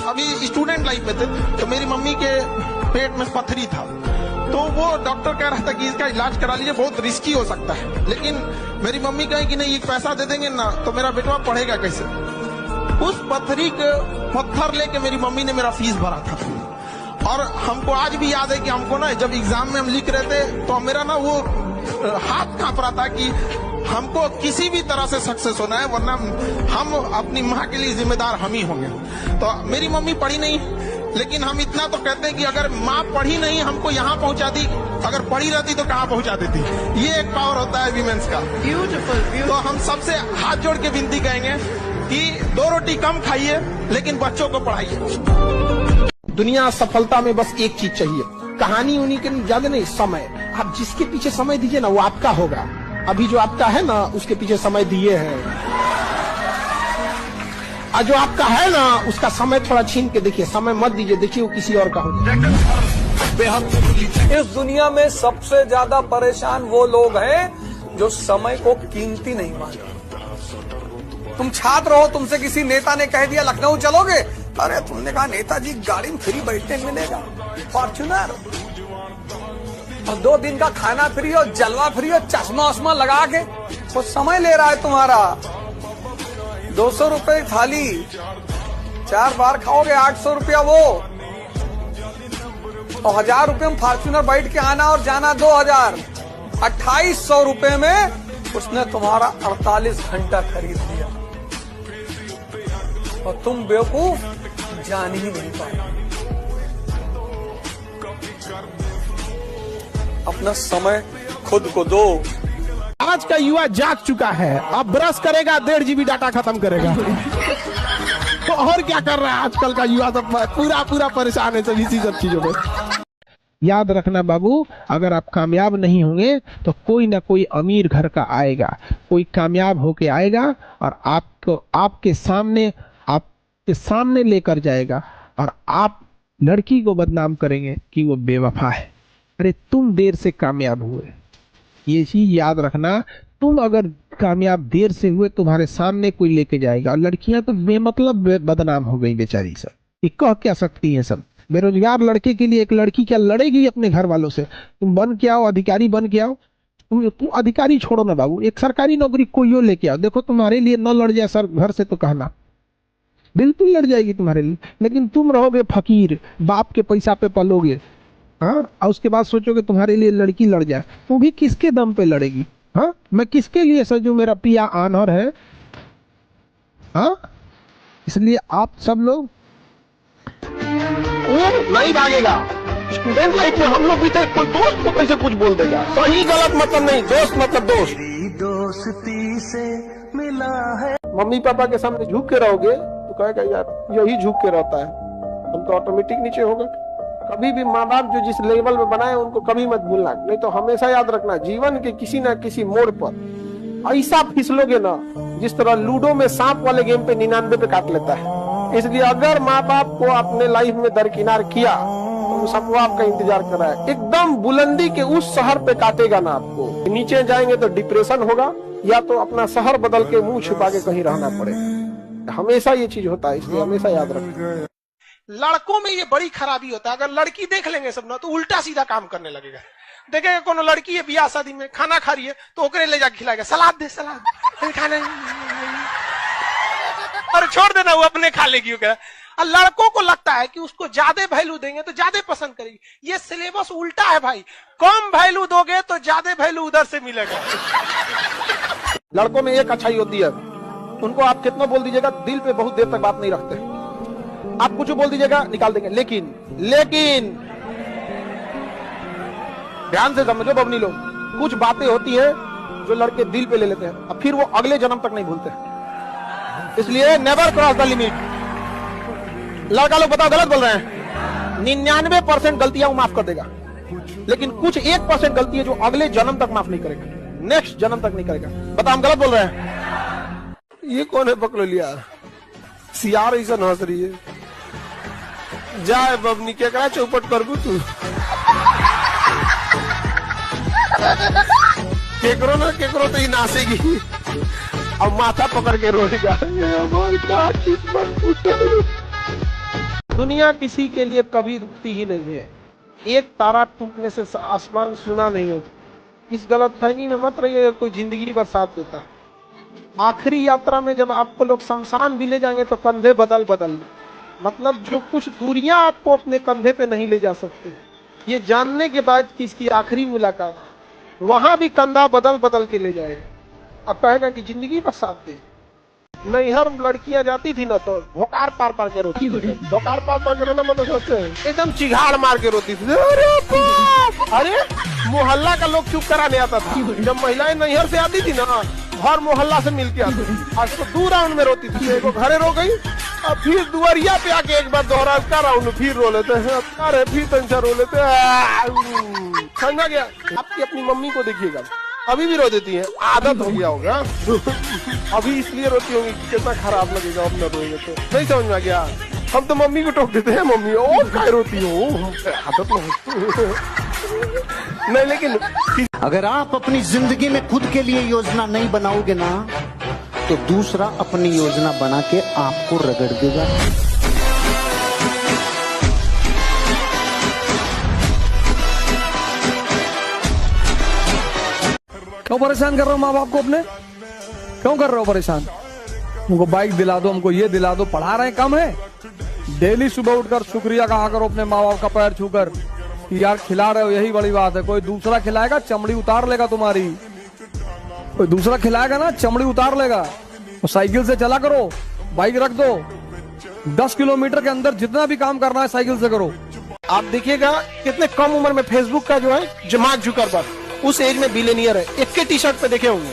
अभी student life में थे तो मेरी मम्मी के पेट में पथरी था, तो वो डॉक्टर कह रहा था कि इसका इलाज करा लीजिए, बहुत रिस्की हो सकता है। लेकिन मेरी मम्मी कहे कि नहीं, एक पैसा दे देंगे ना तो मेरा बेटवा पढ़ेगा कैसे। उस पथरी के पत्थर लेके मेरी मम्मी ने मेरा फीस भरा था। और हमको आज भी याद है कि हमको ना जब एग्जाम में हम लिख रहे थे तो मेरा ना वो हाथ कांप रहा था कि हमको किसी भी तरह से सक्सेस होना है, वरना हम अपनी माँ के लिए जिम्मेदार हम ही होंगे। तो मेरी मम्मी पढ़ी नहीं, लेकिन हम इतना तो कहते हैं कि अगर माँ पढ़ी नहीं हमको यहाँ पहुँचा दी, अगर पढ़ी रहती तो कहाँ पहुँचा देती। ये एक पावर होता है विमेंस का। ब्यूटीफुल। तो हम सबसे हाथ जोड़ के विनती करेंगे कि 2 रोटी कम खाइए लेकिन बच्चों को पढ़ाइए। दुनिया सफलता में बस एक चीज चाहिए, कहानी उन्हीं के ज्यादा नहीं, समय। आप जिसके पीछे समय दीजिए ना वो आपका होगा। अभी जो आपका है ना उसके पीछे समय दिए हैं, और जो आपका है ना उसका समय थोड़ा छीन के देखिए, समय मत दीजिए, देखिए वो किसी और का हो। इस दुनिया में सबसे ज्यादा परेशान वो लोग हैं जो समय को कीमती नहीं मानते। तुम छात्र हो, तुमसे किसी नेता ने कह दिया लखनऊ चलोगे, अरे तुमने कहा नेताजी गाड़ी में फ्री बैठने मिलेगा, फॉर्च्यूनर, और 2 दिन का खाना फ्री और जलवा फ्री और चश्मा उश्मा लगा के वो समय ले रहा है तुम्हारा। 200 रुपए थाली, 4 बार खाओगे 800 रुपया वो, और 1000 रुपए में फॉर्च्यूनर बैठ के आना और जाना 2000, 2800 रुपए में उसने तुम्हारा 48 घंटा खरीद लिया और तुम बेवकूफ जान ही नहीं पाए। अपना समय खुद को दो। आज का युवा जाग चुका है, अब ब्रश करेगा 1.5 GB डाटा खत्म करेगा। तो और क्या कर रहा है आजकल का युवा, सब पूरा परेशान है सभी सब चीजों में। याद रखना बाबू, अगर आप कामयाब नहीं होंगे तो कोई ना कोई अमीर घर का आएगा, कोई कामयाब होके आएगा और आपको आपके सामने लेकर जाएगा, और आप लड़की को बदनाम करेंगे कि वो बेवफा है। अरे तुम देर से कामयाब हुए, ये चीज याद रखना। तुम अगर कामयाब देर से हुए, तुम्हारे सामने कोई लेके जाएगा। और लड़कियां तो बेमतलब बदनाम हो गई बेचारी सब, ये कह क्या सकती है सब। बेरोजगार लड़के के लिए एक लड़की क्या लड़ेगी अपने घर वालों से। तुम बन के आओ, अधिकारी बन के आओ। तुम अधिकारी छोड़ो ना बाबू, एक सरकारी नौकरी कोई लेके आओ, देखो तुम्हारे लिए न लड़ जाए सर घर से तो कहना, बिल्कुल लड़ जाएगी तुम्हारे लिए। लेकिन तुम रहोगे फकीर, बाप के पैसा पे पलोगे, हाँ, और उसके बाद सोचोगे तुम्हारे लिए लड़की लड़ जाए, तो भी किसके दम पे लड़ेगी। हाँ, मैं किसके लिए सजू, मेरा पिया आनर है। हाँ, इसलिए आप सब लोग नहीं भागेगा। स्टूडेंट लाइफ में हम लोग भी थे, कोई दोस्त को कैसे कुछ बोल देगा, सही गलत मतलब नहीं, दोस्त मतलब दोस्त। दोस्ती से मिला है। मम्मी पापा के सामने झुक के रहोगे तो कहेगा यार यही झुक के रहता है, हम तो ऑटोमेटिक नीचे होगा। कभी भी माँ बाप जो जिस लेवल में बनाए उनको कभी मत भूलना, नहीं तो हमेशा याद रखना जीवन के किसी न किसी मोड़ पर ऐसा फिसलोगे ना जिस तरह लूडो में सांप वाले गेम पे 99 पे काट लेता है। इसलिए अगर माँ बाप को अपने लाइफ में दरकिनार किया तो सबको आपका इंतजार कर रहा है। एकदम बुलंदी के उस शहर पे काटेगा ना आपको, नीचे जाएंगे तो डिप्रेशन होगा, या तो अपना शहर बदल के मुंह छुपा के कहीं रहना पड़ेगा। हमेशा ये चीज होता है, इसलिए हमेशा याद रखना। लड़कों में ये बड़ी खराबी होता है, अगर लड़की देख लेंगे सब ना तो उल्टा सीधा काम करने लगेगा। देखेगा कोनो लड़की है ब्याह शादी में खाना खा रही है तो ओकरे ले जाके खिलाएगा, सलाद दे सलाद खाना, और छोड़ देना वो अपने खा लेगी। और लड़कों को लगता है कि उसको ज्यादा वैल्यू देंगे तो ज्यादा पसंद करेगी। ये सिलेबस उल्टा है भाई, कम वैल्यू दोगे तो ज्यादा वैल्यू उधर से मिलेगा। लड़कों में एक अच्छाई होती है, उनको आप कितना बोल दीजिएगा दिल पे बहुत देर तक बात नहीं रखते। आप कुछ बोल दीजिएगा निकाल देंगे, लेकिन ध्यान से समझो बबनी लोग, कुछ बातें होती है जो लड़के दिल पे ले लेते हैं और फिर वो अगले जन्म तक नहीं भूलते। इसलिए नेवर क्रॉस द लिमिट। लड़का लोग बताओ गलत बोल रहे हैं, 99% गलतियां वो माफ कर देगा, लेकिन कुछ 1% गलती है जो अगले जन्म तक माफ नहीं करेगा, नेक्स्ट जन्म तक नहीं करेगा। बताओ हम गलत बोल रहे हैं? ये कौन है पकड़ लिया, सियार ऐसा हंस रही है। जाए बबनी क्या करा चौपट करबू तू, केकरो ना केकरो तो ही नाचेगी और माथा पकड़ के रोएगा। दुनिया किसी के लिए कभी रुकती ही नहीं है। एक तारा टूटने से आसमान सुना नहीं होता। इस गलतफहमी में मत रहिए कोई जिंदगी भर साथ देता। आखिरी यात्रा में जब आपको लोग शमशान भी ले जाएंगे तो कंधे बदल बदल, मतलब जो कुछ दूरियां आपको अपने कंधे पे नहीं ले जा सकते, ये जानने के बाद कि इसकी आखिरी मुलाकात, वहां भी कंधा बदल बदल के ले जाएगा। अब कहेगा कि जिंदगी भर साथ दे। नैहर लड़कियां जाती थी ना तो भोकार पार पार के रोती थी। भोकार पार पार के रोना मतलब सोचते हैं एकदम चिघाड़ मार के रोती थी। अरे मोहल्ला का लोग चुप कराने आता था। जब महिलाएं नैहर से आती थी ना, हर मोहल्ला से मिलके आती थी। आज तो 2 राउंड में रोती थी। एक घरे रो गई, अब फिर दुआरिया पे आके एक बार दोहरा का राउंड फिर रो लेते हैं। अरे फिर तंचा रो लेते हैं। समझा गया? आपकी अपनी मम्मी को देखिएगा, अभी भी रो देती है। आदत हो गया होगा। अभी इसलिए रोती होगी कितना खराब लगेगा अपना रोएंगे तो। नहीं समझ में आ गया? हम तो मम्मी को टोक देते हैं, मम्मी ओ काय रोती हो, आदत नहीं। नहीं लेकिन अगर आप अपनी जिंदगी में खुद के लिए योजना नहीं बनाओगे ना, तो दूसरा अपनी योजना बना के आपको रगड़ देगा। क्यों परेशान कर रहे हो माँ बाप को अपने? क्यों कर रहे हो परेशान? उनको बाइक दिला दो, हमको ये दिला दो। पढ़ा रहे कम है? डेली सुबह उठकर शुक्रिया कहा करो अपने माँ बाप का पैर छूकर कि यार खिला रहे हो, यही बड़ी बात है। कोई दूसरा खिलाएगा चमड़ी उतार लेगा तुम्हारी। कोई दूसरा खिलाएगा ना चमड़ी उतार लेगा। तो साइकिल से चला करो, बाइक रख दो। 10 किलोमीटर के अंदर जितना भी काम करना है साइकिल से करो। आप देखिएगा कितने कम उम्र में फेसबुक का जो है मार्क जुकरबर्ग उस एज में बिलियनियर है। एक के टी शर्ट पे देखे होंगे,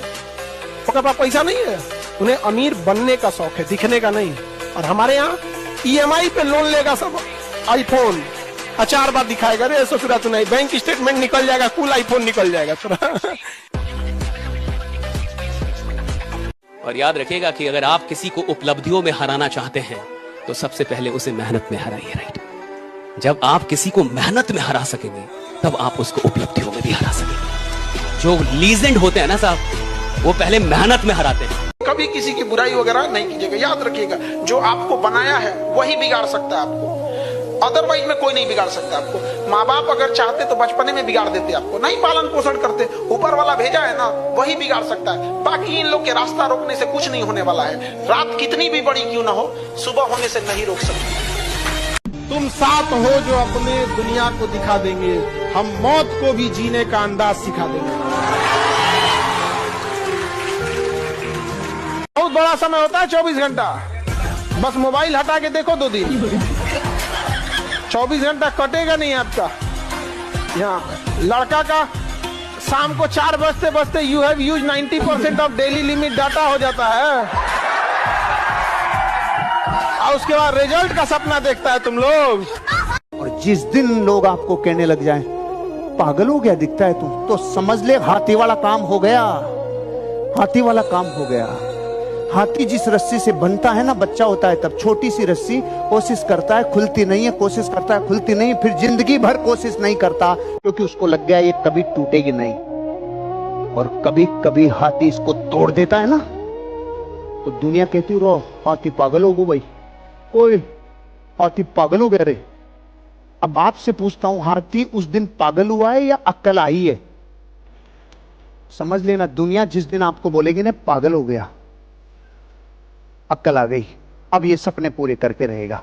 उनके पास पैसा नहीं है, उन्हें अमीर बनने का शौक है, दिखने का नहीं। और हमारे यहाँ EMI पे लोन लेगा सब आईफोन, 4 बार दिखाएगा। रे ससुरा तो नहीं, बैंक स्टेटमेंट निकल जाएगा, कुल आईफोन निकल जाएगा। और याद रखिएगा कि अगर आप किसी को उपलब्धियों में हराना चाहते हैं तो सबसे पहले उसे मेहनत में हराइए, राइट? जब आप किसी को मेहनत में हरा सकेंगे तब आप उसको उपलब्धियों में भी हरा सकेंगे। जो लीजेंड होते हैं ना साहब, वो पहले मेहनत में हराते हैं। कभी किसी की बुराई वगैरह नहीं कीजिएगा। याद रखिएगा जो आपको बनाया है वही बिगाड़ सकता है आपको, अदरवाइज में कोई नहीं बिगाड़ सकता आपको। माँ बाप अगर चाहते तो बचपने में बिगाड़ देते आपको, नहीं पालन पोषण करते, ऊपर वाला भेजा है ना वही बिगाड़ सकता है। बाकी इन लोग के रास्ता रोकने से कुछ नहीं होने वाला है। रात कितनी भी बड़ी क्यों ना हो, सुबह होने से नहीं रोक सकते। तुम साथ हो जो अपने दुनिया को दिखा देंगे, हम मौत को भी जीने का अंदाज सिखा देंगे। बहुत बड़ा समय होता है 24 घंटा। बस मोबाइल हटा के देखो 2 दिन, 24 घंटा कटेगा नहीं आपका। यहाँ लड़का का शाम को 4 बजते बजते you have use 90% of daily limit data हो जाता है, और उसके बाद रिजल्ट का सपना देखता है तुम लोग। और जिस दिन लोग आपको कहने लग जाएं, पागल हो गया दिखता है तुम, तो समझ ले हाथी वाला काम हो गया। हाथी वाला काम हो गया। हाथी जिस रस्सी से बनता है ना, बच्चा होता है तब छोटी सी रस्सी, कोशिश करता है खुलती नहीं है, कोशिश करता है खुलती नहीं, फिर जिंदगी भर कोशिश नहीं करता क्योंकि उसको लग गया ये कभी टूटेगी नहीं। और कभी कभी हाथी इसको तोड़ देता है ना, तो दुनिया कहती रहो हाथी पागल हो गो भाई, ओए हाथी पागल हो गया रे। अब आपसे पूछता हूं, हाथी उस दिन पागल हुआ है या अक्ल आई है? समझ लेना, दुनिया जिस दिन आपको बोलेगी ना पागल हो गया, अक्ल आ गई, अब ये सपने पूरे करके रहेगा।